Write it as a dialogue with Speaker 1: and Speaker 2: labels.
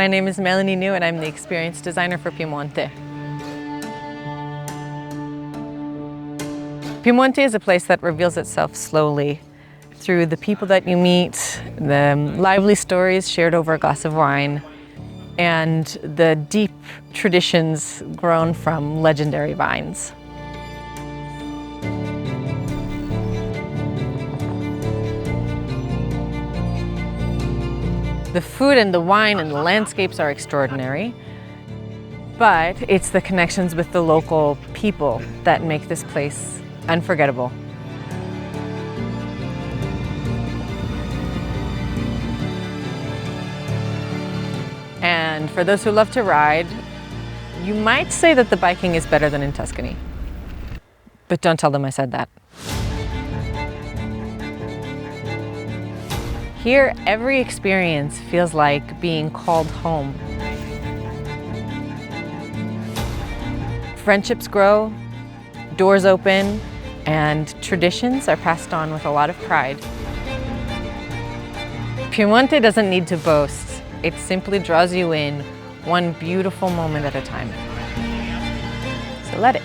Speaker 1: My name is Melanie New and I'm the experience designer for Piemonte. Piemonte is a place that reveals itself slowly through the people that you meet, the lively stories shared over a glass of wine, and the deep traditions grown from legendary vines. The food and the wine and the landscapes are extraordinary, but it's the connections with the local people that make this place unforgettable. And for those who love to ride, you might say that the biking is better than in Tuscany. But don't tell them I said that. Here, every experience feels like being called home. Friendships grow, doors open, and traditions are passed on with a lot of pride. Piemonte doesn't need to boast. It simply draws you in one beautiful moment at a time. So let it.